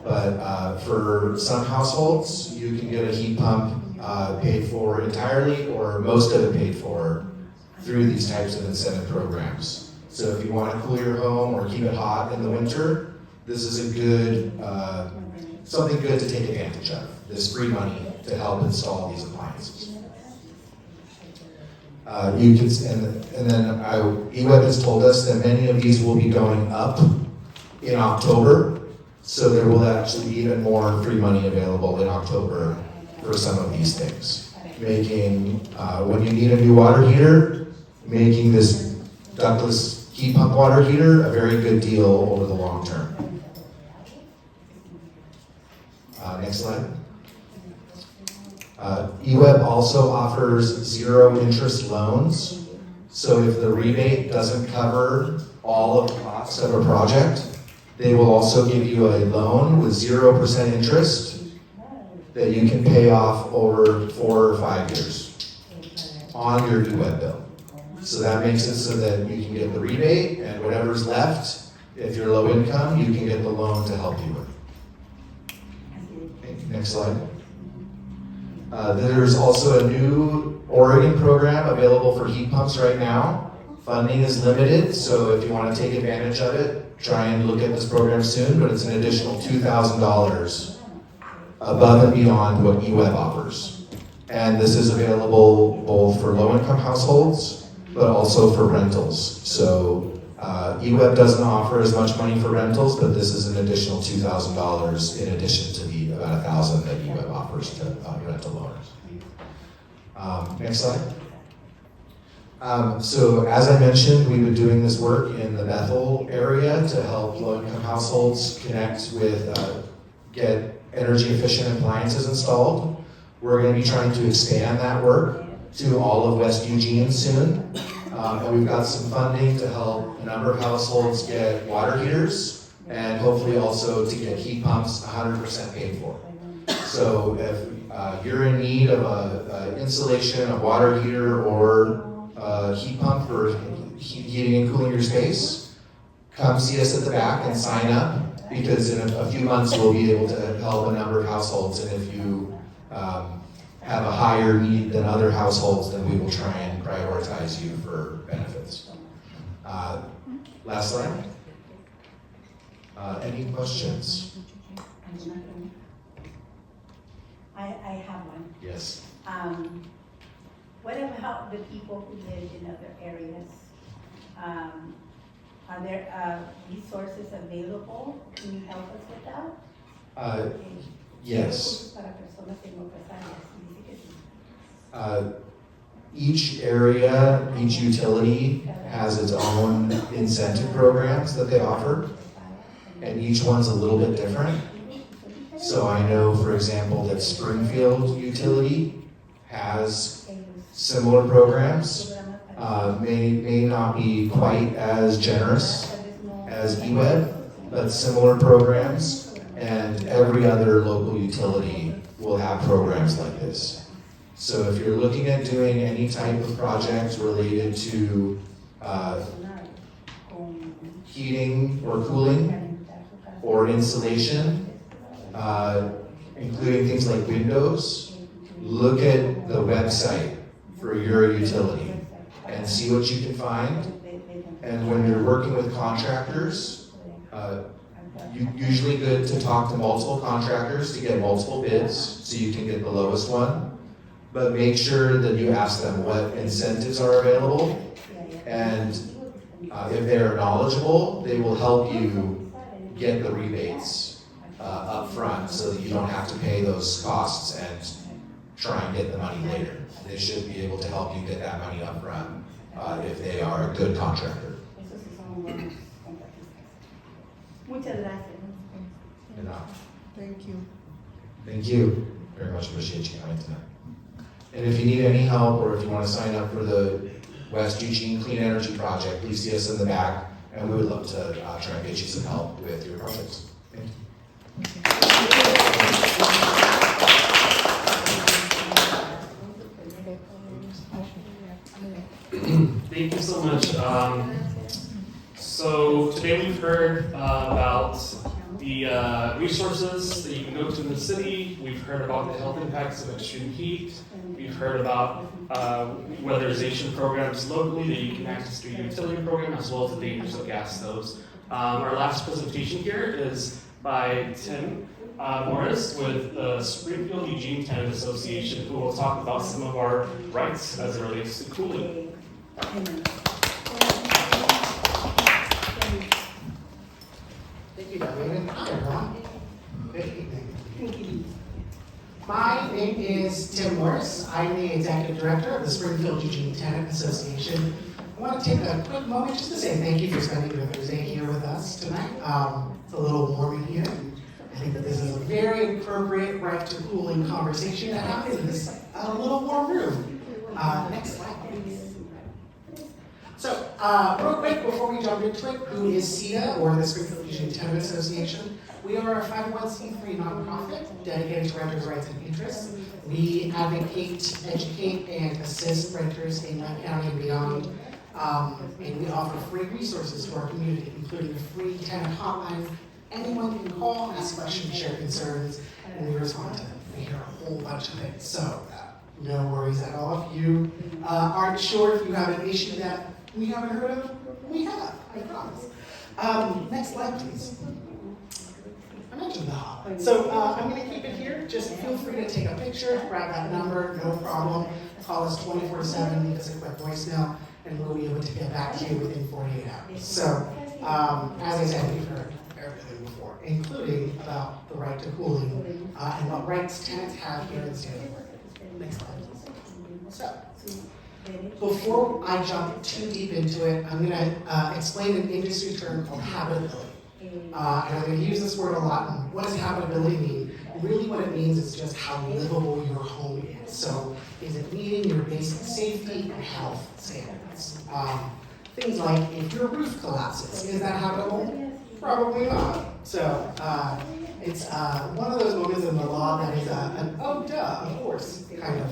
But for some households, you can get a heat pump paid for entirely or most of it paid for through these types of incentive programs. So if you want to cool your home or keep it hot in the winter, this is a good, something good to take advantage of, this free money to help install these appliances. You can, and then eWeb has told us that many of these will be going up in October, so there will actually be even more free money available in October for some of these things. Making, when you need a new water heater, making this ductless heat pump water heater a very good deal over the long term. Next slide. eWeb also offers zero interest loans. So if the rebate doesn't cover all of the costs of a project, they will also give you a loan with 0% interest that you can pay off over 4 or 5 years on your eWeb bill. So that makes it so that you can get the rebate, and whatever's left, if you're low income, you can get the loan to help you with. Okay, next slide. There's also a new Oregon program available for heat pumps right now. Funding is limited, so if you want to take advantage of it, try and look at this program soon, but it's an additional $2,000 above and beyond what eWeb offers. And this is available both for low-income households, but also for rentals. So eWeb doesn't offer as much money for rentals, but this is an additional $2,000 in addition to the about $1,000 that eWeb offers to rental owners. Next slide. So as I mentioned, we've been doing this work in the Bethel area to help low-income households connect with, get energy-efficient appliances installed. We're going to be trying to expand that work to all of West Eugene soon. And we've got some funding to help a number of households get water heaters and hopefully also to get heat pumps 100% paid for. So if you're in need of a installation, a water heater, or a heat pump for heating and cooling your space, come see us at the back and sign up, because in a few months we'll be able to help a number of households, and if you have a higher need than other households, then we will try and prioritize you for benefits. Last slide. Any questions? I have one. Yes. What about the people who live in other areas? Are there resources available? Can you help us with that? Yes. Each area, each utility has its own incentive programs that they offer, and each one's a little bit different. So I know, for example, that Springfield Utility has similar programs, may not be quite as generous as eWeb, but similar programs, and every other local utility will have programs like this. So if you're looking at doing any type of project related to heating or cooling or insulation, including things like windows, look at the website for your utility and see what you can find. And when you're working with contractors, Usually good to talk to multiple contractors to get multiple bids so you can get the lowest one. But make sure that you ask them what incentives are available, and if they're knowledgeable, they will help you get the rebates up front so that you don't have to pay those costs and try and get the money later. They should be able to help you get that money up front if they are a good contractor. Muchas gracias. Thank you. Thank you. Very much appreciate you coming tonight. And if you need any help or if you want to sign up for the West Eugene Clean Energy Project, please see us in the back, and we would love to try and get you some help with your projects. Thank you. Thank you so much. So today we've heard about the resources that you can go to in the city. We've heard about the health impacts of extreme heat. We've heard about weatherization programs locally that you can access through your utility program, as well as the dangers of gas stoves. Our last presentation here is by Tim Morris with the Springfield-Eugene Tenants Association, who will talk about some of our rights as it relates to cooling. Thank you, Darlene. Hi, everyone. Good evening. My name is Tim Morris. I'm the Executive Director of the Springfield-Eugene Tenants Association. I want to take a quick moment just to say thank you for spending your Thursday here with us tonight. It's a little warm in here. I think that this is a very appropriate right to cooling conversation to have in this little warm room. Next slide, please. So, real quick, before we jump into it, who is SETA, or the Springfield-Eugene Tenants Association? We are a 501c3 nonprofit dedicated to renters' rights and interests. We advocate, educate, and assist renters in Lake County and beyond. And we offer free resources to our community, including a free tenant hotline. Anyone can call, ask questions, share concerns, and we respond to them. We hear a whole bunch of things, so no worries at all. If you aren't sure, if you have an issue that we haven't heard of, we have, I promise. Next slide, please. I mentioned the hotline. So I'm going to keep it here. Just feel free to take a picture, grab that number, no problem. Call us 24/7, leave us a quick voicemail, and we'll be able to get back to you within 48 hours. So as I said, we've heard everything before, including about the right to cooling and what rights tenants have here in the state of Oregon. Next slide, please. So, before I jump too deep into it, I'm going to explain an industry term called habitability. And I'm going to use this word a lot. And what does habitability mean? Really what it means is just how livable your home is. So is it meeting your basic safety and health standards? Things like if your roof collapses, is that habitable? Probably not. So it's one of those moments in the law that is an oh duh, of course, kind of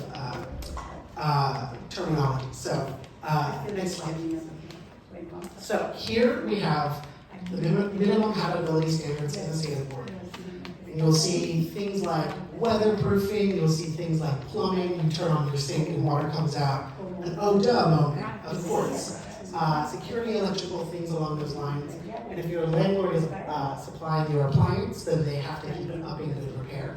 terminology. So next slide. So here we have the minimum habitability standards in the state of Oregon. And you'll see things like weatherproofing, you'll see things like plumbing, you turn on your sink and water comes out. An oh duh moment, of course. Security, electrical, things along those lines. And if your landlord is supplying your appliance, then they have to keep it up in good repair.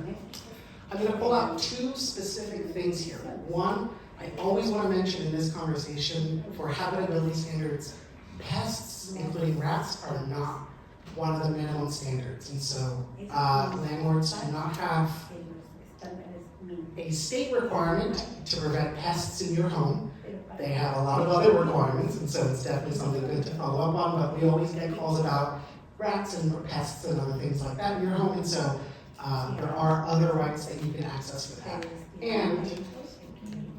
I'm going to pull out two specific things here. One, I always want to mention in this conversation, for habitability standards, pests, including rats, are not one of the minimum standards. And so landlords do not have a state requirement to prevent pests in your home. They have a lot of other requirements, and so it's definitely something good to follow up on, but we always get calls about rats and pests and other things like that in your home, and so there are other rights that you can access for that. And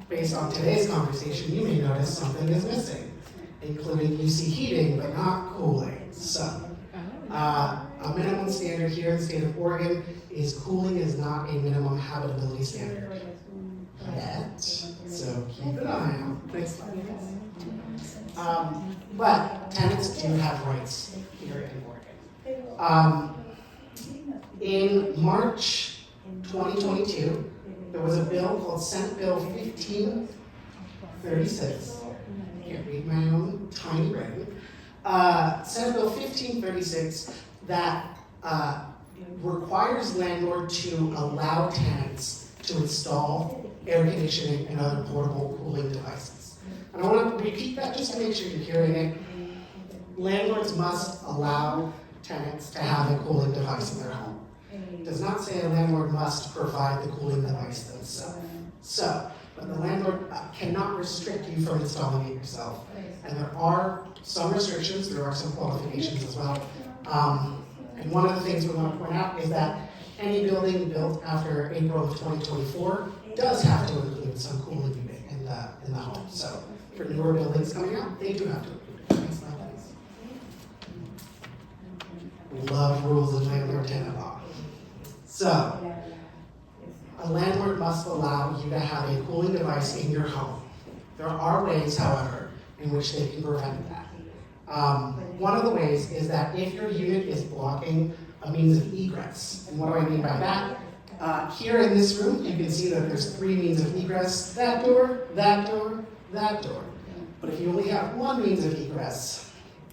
based on today's conversation, you may notice something is missing, including UC heating, but not cooling. So a minimum standard here in the state of Oregon is cooling is not a minimum habitability standard yet. So keep an eye out. Next slide, please. But tenants do have rights here in Oregon. In March 2022, there was a bill called Senate Bill 1536. I can't read my own tiny writing. Senate Bill 1536 that requires landlord to allow tenants to install air conditioning and other portable cooling devices. And I want to repeat that just to make sure you're hearing it. Landlords must allow tenants to have a cooling device in their home. It does not say a landlord must provide the cooling device themselves. But the landlord cannot restrict you from installing it yourself. And there are some restrictions, there are some qualifications as well. And one of the things we want to point out is that any building built after April of 2024 does have to include some cooling unit in the home. So for newer buildings coming out, they do have to include it. Next slide, please. We love rules of landlord-tenant law. So, a landlord must allow you to have a cooling device in your home. There are ways, however, in which they can prevent that. One of the ways is that if your unit is blocking a means of egress, and what do I mean by that? Here in this room, you can see that there's 3 means of egress: that door, that door, that door. But if you only have one means of egress,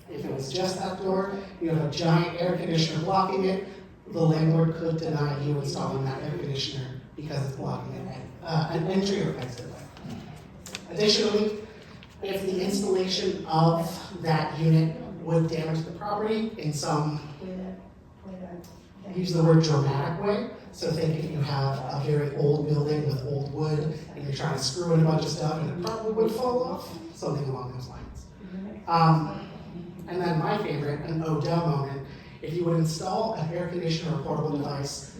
if it was just that door, you have a giant air conditioner blocking it, the landlord could deny you installing that air conditioner because it's blocking an entry or exit way. Additionally, if the installation of that unit would damage the property in some, use the word dramatic way, so think if you have a very old building with old wood and you're trying to screw in a bunch of stuff and it probably would fall off, something along those lines. And then my favorite, an Odell moment, if you would install an air conditioner or portable device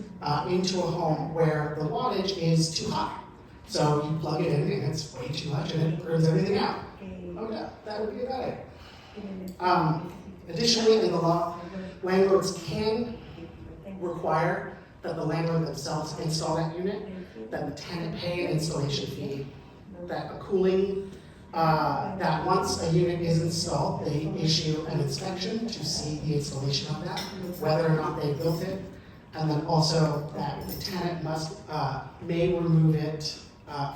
into a home where the wattage is too high. So you plug it in and it's way too much and it burns everything out. Oh yeah, that would be a bad idea. Additionally, in the law, landlords can require that the landlord themselves install that unit, that the tenant pay an installation fee, that a cooling, that once a unit is installed, they issue an inspection to see the installation of that, whether or not they built it, and then also that the tenant may remove it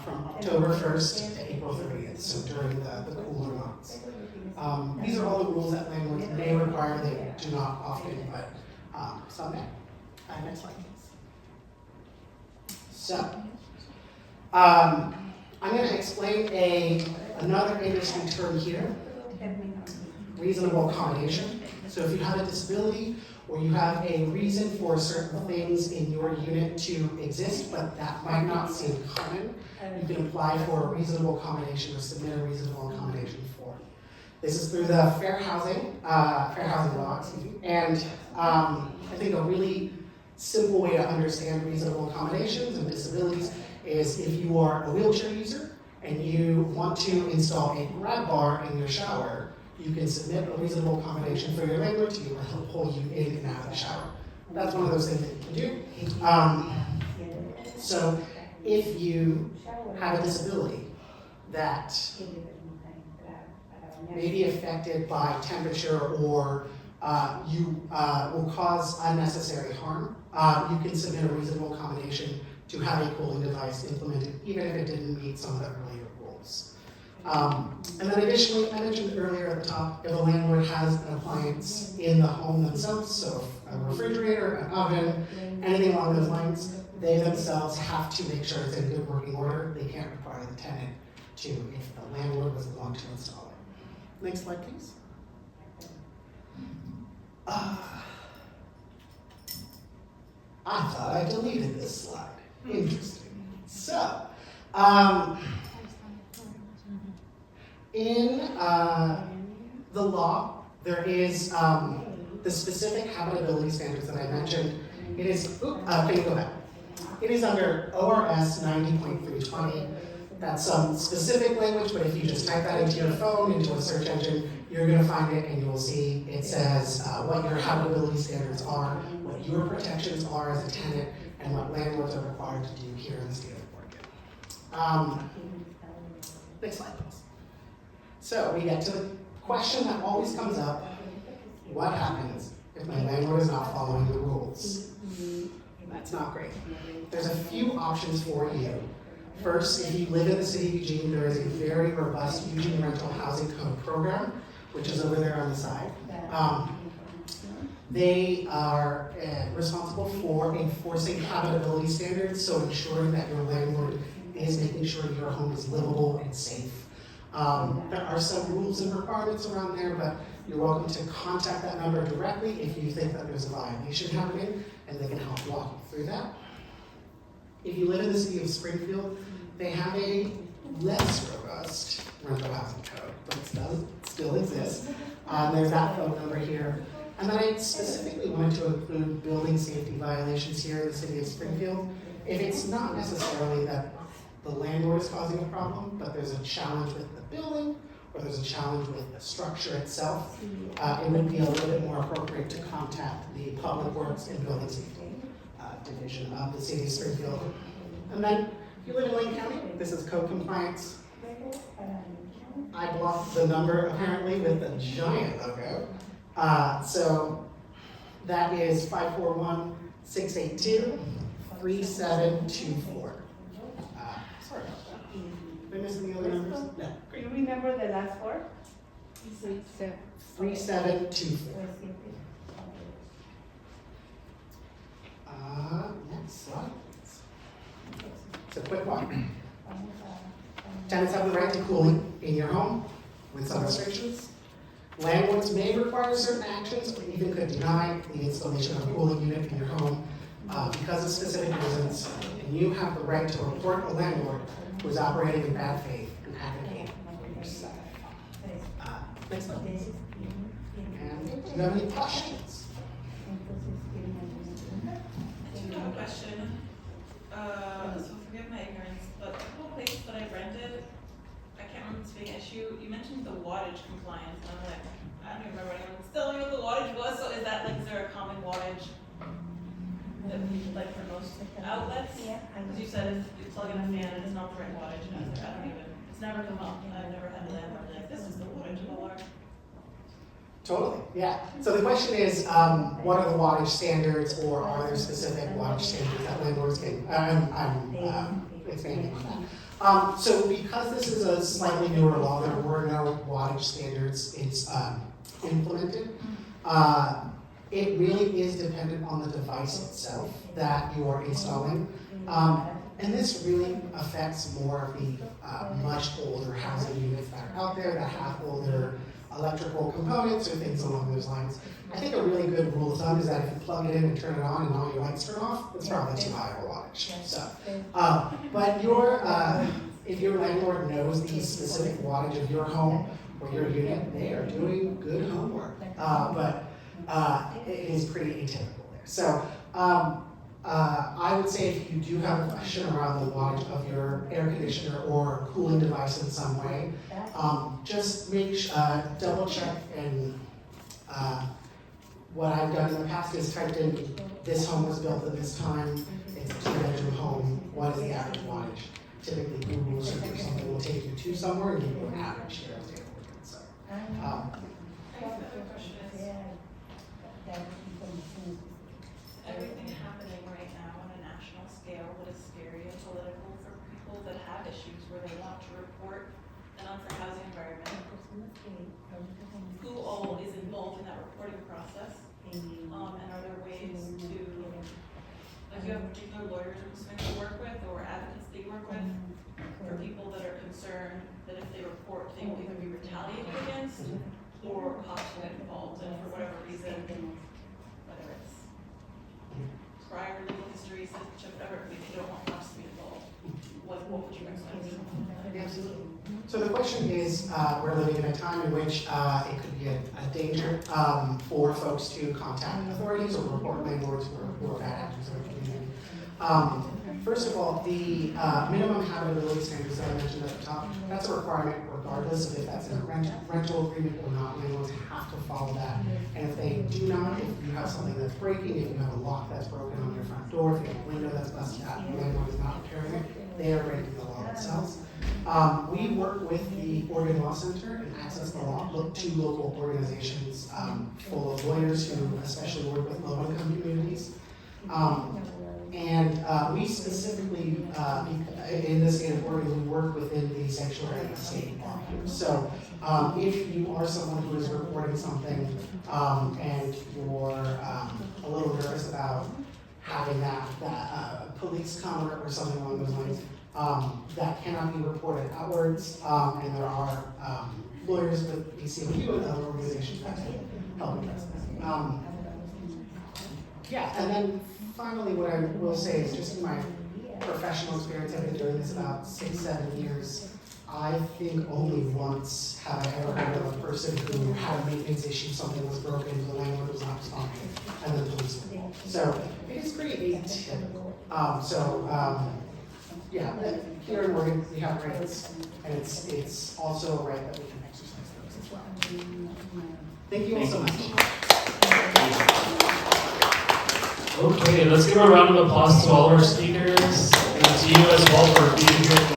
from October 1st to April 30th, so during the cooler months. These are all the rules that landlords may require. They do not often, but some may. Next slide, please. So, I'm going to explain another interesting term here, reasonable accommodation. So if you have a disability or you have a reason for certain things in your unit to exist, but that might not seem common, you can apply for a reasonable accommodation or submit a reasonable accommodation form. This is through the fair housing law, and I think a really simple way to understand reasonable accommodations and disabilities is if you are a wheelchair user and you want to install a grab bar in your shower, you can submit a reasonable accommodation for your landlord to be able to help pull you in and out of the shower. That's one of those things that you can do. So if you have a disability that may be affected by temperature or you will cause unnecessary harm, you can submit a reasonable accommodation to have a cooling device implemented, even if it didn't meet some of the earlier rules. And then additionally, I mentioned earlier at the top, if a landlord has an appliance in the home themselves, so a refrigerator, an oven, anything along those lines, they themselves have to make sure it's in good working order. They can't require the tenant to, if the landlord was the one to install it. Next slide, please. I thought I deleted this slide. Interesting. So, in the law, there is the specific habitability standards that I mentioned. It is, can you go back? It is under ORS 90.320. That's some specific language, but if you just type that into your phone, into a search engine, you're going to find it and you will see it says what your habitability standards are, what your protections are as a tenant, and what landlords are required to do here in the state of Oregon. Next slide, please. So we get to the question that always comes up: what happens if my landlord is not following the rules? That's not great. There's a few options for you. First, if you live in the city of Eugene, there is a very robust Eugene Rental Housing Code program, which is over there on the side. They are responsible for enforcing habitability standards, so ensuring that your landlord is making sure your home is livable and safe. There are some rules and requirements around there, but you're welcome to contact that member directly if you think that there's a violation happening, and they can help walk you through that. If you live in the city of Springfield, they have a less robust rental housing code, but it still exists. There's that phone number here. And then I specifically wanted to include building safety violations here in the city of Springfield. If it's not necessarily that the landlord is causing a problem, but there's a challenge with the building, or there's a challenge with the structure itself, it would be a little bit more appropriate to contact the Public Works and Building Safety Division of the city of Springfield. And then, if you live in Lane County, this is code compliance. I blocked the number apparently with a giant logo. So that is 541-682-3724. Sorry about that. Am I missing the other numbers? No. Do you remember the last four? 3724. Next slide. It's a quick one. Tenants have the right to cooling in your home with some restrictions. Landlords may require certain actions or even could deny the installation of a cooling unit in your home because of specific reasons, and you have the right to report a landlord who is operating in bad faith and advocate for yourself. Next one. And do you have any questions? I do have a question. So forgive my ignorance, but a couple places that I rented, I can't remember this being an issue. You mentioned the wattage compliance, and I'm like, I don't even remember anyone telling me what the wattage was. So is that like, is there a common wattage that we like for most outlets? Yeah. Because you said if you plug in a fan and it's not the right wattage, and I was like, I don't even. It's never come up. I've never had a landlord like, this is the wattage of alarm. Totally, yeah. So the question is, what are the wattage standards, or are there specific wattage standards that landlords can, I'm expanding on that. So because this is a slightly newer law, there were no wattage standards implemented. It really is dependent on the device itself that you are installing. And this really affects more of the much older housing units that are out there that have older electrical components or things along those lines. I think a really good rule of thumb is that if you plug it in and turn it on and all your lights turn off, it's probably too high of a wattage. So, but if your landlord knows the specific wattage of your home or your unit, they are doing good homework. But it is pretty atypical there. So I would say if you do have a question around the wattage of your air conditioner or cooling device in some way, just double check, and what I've done in the past is typed in, this home was built at this time, it's a 2-bedroom home, what is the average wattage? Typically Google search or something will take you to somewhere and give you an average here. So, Everything happening right now on a national scale that is scary and political for people that have issues where they want to report an unfair housing environment. Who all is involved in that reporting process? And are there ways to, like, do you have particular lawyers or something you work with, or advocates that you work with, for people that are concerned that if they report, they will either be retaliated against or cops will get involved, and for whatever reason, whether it's prior legal history, citizenship, whatever, if they don't want cops to be involved, what would you recommend? absolutely. So the question is, we're living in a time in which it could be a danger for folks to contact authorities or report landlords who are bad actors in the community. First of all, the minimum habitability standards that I mentioned at the top, that's a requirement regardless of if that's in a rental agreement or not. Landlords have to follow that. And if they do not, if you have something that's breaking, if you have a lock that's broken on your front door, if you have a window that's busted out, the landlord is not repairing it, they are breaking the law themselves. We work with the Oregon Law Center and Access the Law, two local organizations full of lawyers who especially work with low-income communities. We specifically, in the state of Oregon, we work within the sanctuary state law here. So if you are someone who is reporting something and you're a little nervous about having that police come or something along those lines, that cannot be reported outwards, and there are lawyers with BCOU and other organizations that can help address this. And then finally, what I will say is just in my professional experience, I've been doing this about 6-7 years. I think only once have I ever heard of a person who had a maintenance issue, something was broken, the landlord was not responding, and the police were involved. So it is pretty atypical. Here in Oregon, we have rights, and it's also a right that we can exercise those as well. Thank you all so much. Okay, let's give a round of applause to all our speakers and to you as well for being here.